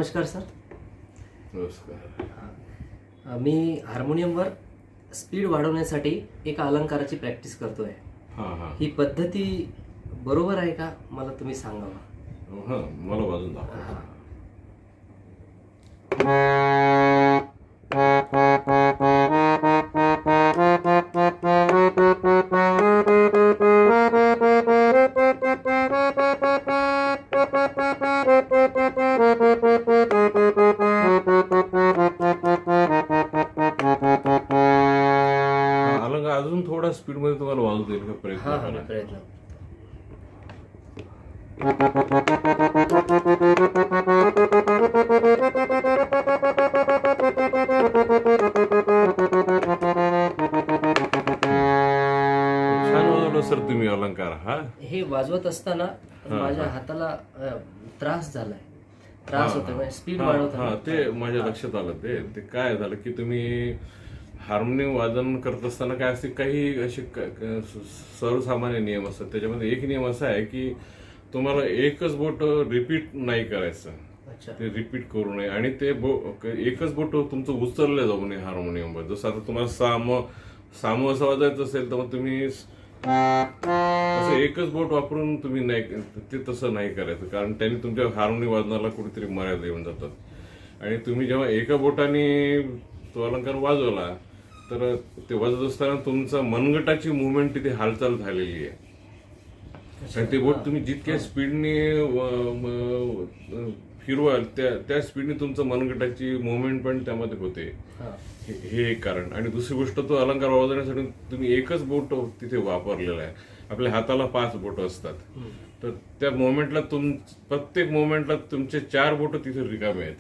नमस्कार सर. नमस्कार. मी हार्मोनियमवर स्पीड वाढवण्यासाठी एका अलंकाराची प्रॅक्टिस करतोय. हां हां ही पद्धती बरोबर आहे का, मला तुम्ही सांगावं. हां मला वाजून दाखवा. अलंकार अजून थोडा स्पीड मध्ये तुम्हाला वाजू देईल का? प्रयत्न हां करा. मी प्रयत्न. छान वाजवलं सर तुम्ही अलंकार. हा हे वाजवत असताना माझ्या हाताला त्रास झालाय. त्रास होतोय म्हणजे स्पीड वाढवताना. ते माझ्या लक्षात आलं. ते काय झालं की तुम्ही हार्मोनियम वादन करत असताना काय असते, काही असे सर्वसामान्य नियम असतात. त्याच्यामध्ये एक नियम असा आहे की तुम्हाला एकच बोट रिपीट नाही करायचं. अच्छा. ते रिपीट करू नये आणि ते एकच बोट तुमचं उचललं जाऊ नये हार्मोनियमवर. जसं आता तुम्हाला साम असं वाजायचं असेल तर मग तुम्ही असं एकच बोट वापरून तुम्ही नाही, ते तसं नाही करायचं. कारण त्यांनी तुमच्या हार्मोनियम वादनाला कुठेतरी मर्यादा येऊन जातात. आणि तुम्ही जेव्हा एका बोटाने तो अलंकार वाजवला तर ते वाजत असताना तुमचा मनगटाची मुवमेंट तिथे हालचाल झालेली आहे. आणि ते बोट तुम्ही जितक्या स्पीडने फिरवाल त्या स्पीडने तुमचं मनगटाची मुवमेंट पण त्यामध्ये होते. हे एक कारण. आणि दुसरी गोष्ट, तो अलंकार वाजवण्यासाठी तुम्ही एकच बोट तिथे वापरलेला आहे. आपल्या हाताला 5 बोट असतात. तर त्या मोमेंटला प्रत्येक मोमेंटला तुमचे 4 बोट तिथे रिकामे आहेत.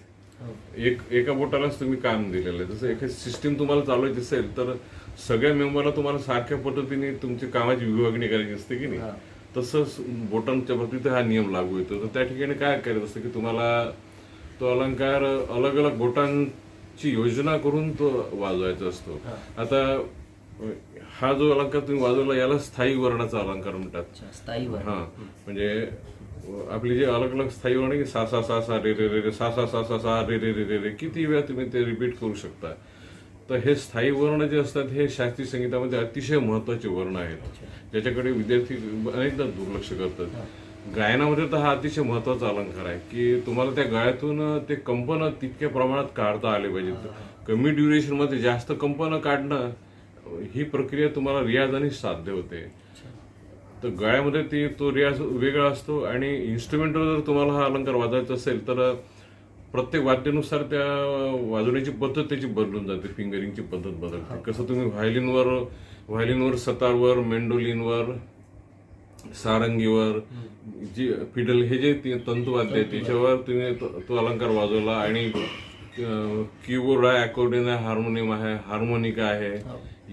एका बोटालाच तुम्ही काम दिलेलं आहे. जसं एखादी सिस्टीम तुम्हाला चालवायची असेल तर सगळ्या मेंबरला तुम्हाला सारख्या पद्धतीने तुमची कामाची विभागणी करायची असते की नाही, तसंच बोटांच्या बाबतीत हा नियम लागू येतो. तर त्या ठिकाणी काय करायचं असतं की तुम्हाला तो अलंकार अलग अलग बोटांची योजना करून तो वाजवायचा असतो. आता हा जो अलंकार तुम्ही वाजवला याला स्थायी वर्णाचा अलंकार म्हणतात. स्थायी वर्ण. हा म्हणजे आपली जे अलग अलग स्थायी वर्ण की सा सा सा सा रे रे रे रे, सा सा सा सा सा रे रे रे रे रे, किती वेळा तुम्ही ते रिपीट करू शकता. तर हे स्थायी वर्ण जे असतात हे शास्त्रीय संगीतामध्ये अतिशय महत्वाचे वर्ण आहेत, ज्याच्याकडे विद्यार्थी अनेकदा दुर्लक्ष करतात. गायनामध्ये तर हा अतिशय महत्वाचा अलंकार आहे की तुम्हाला त्या गळ्यातून ते कंपन तितक्या प्रमाणात काढता आले पाहिजेत. कमी ड्युरेशन मध्ये जास्त कंपन काढणं ही प्रक्रिया तुम्हाला रियाजाने साध्य होते. तर गळ्यामध्ये तो रियाज वेगळा असतो. आणि इन्स्ट्रुमेंटवर जर तुम्हाला हा अलंकार वाजवायचा असेल तर प्रत्येक वाद्यानुसार त्या वाजवण्याची पद्धत त्याची बदलून जाते. फिंगरिंगची पद्धत बदलते. कसं तुम्ही व्हायलिनवर सतारवर, मेंडोलिनवर, सारंगीवर, जी फिडल हे जे तंतुवाद्य आहे त्याच्यावर तुम्ही तो अलंकार वाजवला. आणि कीबोर्ड आहे, अकॉर्डियन आहे, हार्मोनियम आहे, हार्मोनिका आहे,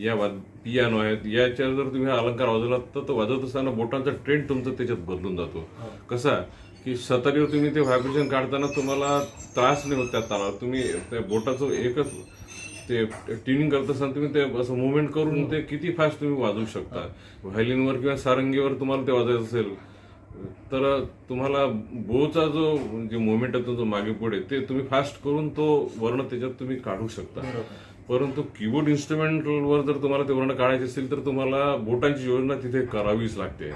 या पियानो आहेत, याच्यावर जर तुम्ही अलंकार वाजवला तर तो वाजवत असताना बोटांचा ट्रेंड तुमचा त्याच्यात बदलून जातो. कसा की सतारीवर तुम्ही ते व्हायब्रेशन काढताना तुम्हाला त्रास नाही होत त्या तालावर. तुम्ही त्या बोटाचं एकच ते ट्युनिंग करत असताना तुम्ही ते असं मुवमेंट करून ते किती फास्ट तुम्ही वाजवू शकता. व्हायलिनवर किंवा सारंगीवर तुम्हाला ते वाजवायचं असेल तर तुम्हाला बोचा जो जे मुवमेंट आहे तो मागे पुढे ते तुम्ही फास्ट करून तो वर्ण त्याच्यात तुम्ही काढू शकता. परंतु कीबोर्ड इन्स्ट्रुमेंटवर जर तुम्हाला ते वर्ण काढायचे असेल तर तुम्हाला बोटांची योजना तिथे करावीच लागते.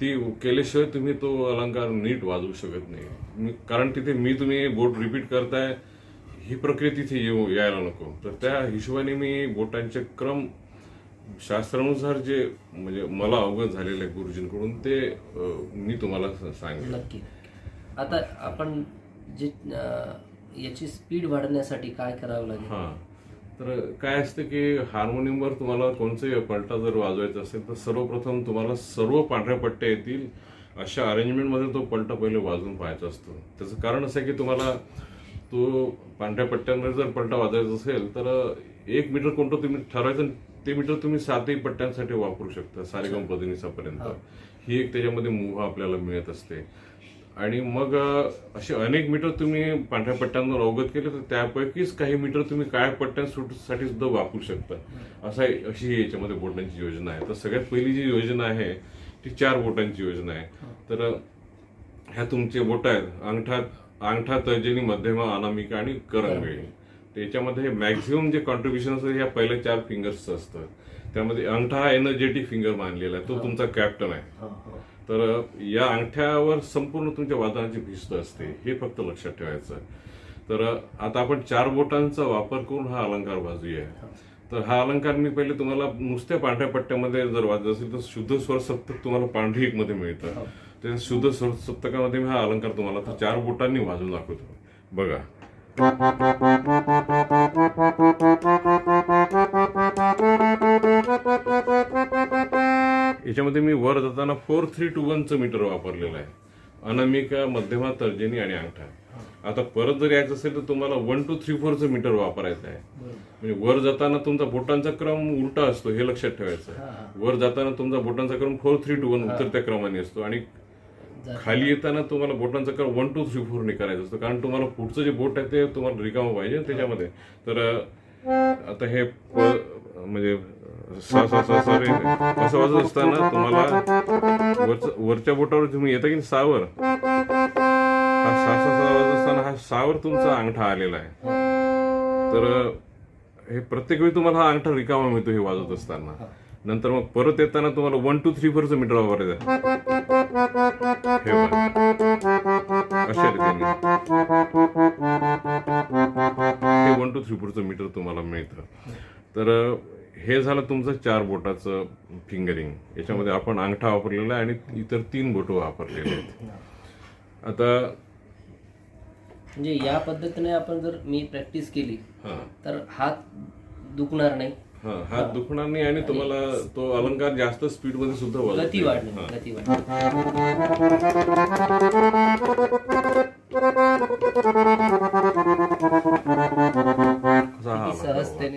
ती केल्याशिवाय तुम्ही तो अलंकार नीट वाजवू शकत नाही. कारण तिथे तुम्ही बोट रिपीट करताय ही प्रक्रिया तिथे यायला नको. तर त्या हिशोबाने मी बोटांचे क्रम शास्त्रानुसार जे म्हणजे मला अवगत झालेलं आहे गुरुजींकडून ते मी तुम्हाला सांगेन. नक्की. आता आपण जे याची स्पीड वाढवण्यासाठी काय करावं लागेल? हा, तर काय असतं की हार्मोनियमवर तुम्हाला कोणताही पलटा जर वाजवायचा असेल तर सर्वप्रथम तुम्हाला सर्व पांढऱ्या पट्ट्या येतील अशा अरेंजमेंटमध्ये तो पलटा पहिले वाजवून पाहायचा असतो. त्याचं कारण असं आहे की तुम्हाला तो पांढऱ्या पट्ट्यांमध्ये जर पलटा वाजवायचा असेल तर 1 मीटर कोणतं तुम्ही ठरवायचं, ते मीटर तुम्ही 7ही पट्ट्यांसाठी वापरू शकता सारेगम पदनिसापर्यंत. ही एक त्याच्यामध्ये मुभा आपल्याला मिळत असते. आणि मग असे अनेक मीटर तुम्ही पांढऱ्या पट्ट्यांवर अवगत केले तर त्यापैकीच काही मीटर तुम्ही काळ्या पट्ट्यांसाठी सुद्धा वापरू शकता. अशी याच्यामध्ये बोटांची योजना आहे. तर सगळ्यात पहिली जी योजना आहे ती 4 बोटांची योजना आहे. तर ह्या तुमचे बोट आहेत, अंगठा अंगठा, तर्जनी, मध्यमा, अनामिका आणि करंगळी. त्याच्यामध्ये मॅक्झिमम जे कॉन्ट्रीब्युशन असतं ह्या पहिल्या 4 फिंगर्सचं असतं. त्यामध्ये अंगठा हा एनर्जेटिक फिंगर मानलेला आहे, तो तुमचा कॅप्टन आहे. तर या अंगठ्यावर संपूर्ण तुमच्या वादनाची भिस्त असते, हे फक्त लक्षात ठेवायचं. तर आता आपण 4 बोटांचा वापर करून हा अलंकार वाजूया. तर हा अलंकार मी पहिले तुम्हाला नुसत्या पांढऱ्या पट्ट्यामध्ये जर वाजत असेल तर शुद्ध स्वर सप्तक तुम्हाला पांढरी एक मध्ये मिळतं. त्या शुद्ध स्वर सप्तकामध्ये मी हा अलंकार तुम्हाला 4 बोटांनी वाजून दाखवतो. बघा. याच्यामध्ये मी वर जाताना 4-3-2-1 मीटर वापरलेलं आहे. अनामिका, मध्यमा, तर्जनी आणि अंगठा. आता परत जर यायचं असेल तर तुम्हाला 1-2-3-4 मीटर वापरायचं आहे. म्हणजे वर जाताना तुमचा बोटांचा क्रम उलटा असतो, हे लक्षात ठेवायचं. वर जाताना तुमचा बोटांचा क्रम 4-3-2-1 उतरत्या क्रमाने असतो आणि खाली येताना तुम्हाला बोटांचा क्रम 1-2-3-4 ने करायचा असतो, कारण तुम्हाला पुढचं जे बोट आहे ते तुम्हाला रिकामं पाहिजे त्याच्यामध्ये. तर आता हे म्हणजे सा सा सा सा रे असं वाजत असताना तुम्हाला वरच्या बोटावर तुम्ही येता की सावर, हा सा सा सा वाजत असताना हा सावर तुमचा अंगठा आलेला आहे. तर हे प्रत्येक वेळी तुम्हाला हा अंगठा रिकामा मिळतो हे वाजत असताना. नंतर मग परत येताना तुम्हाला 1-2-3-4 मीटर वापरायचं. अशा रीतीने हे 1-2-3-4 मीटर तुम्हाला मिळतं. तर हे झालं तुमचं 4 बोटाचं फिंगरिंग. याच्यामध्ये आपण अंगठा वापरलेला आहे आणि इतर 3 बोट वापरलेले आहेत. आता म्हणजे या पद्धतीने आपण जर मी प्रॅक्टिस केली तर हात दुखणार नाही, हात दुखणार नाही आणि तुम्हाला तो अलंकार जास्त स्पीड मध्ये सुद्धा गती वाढणार.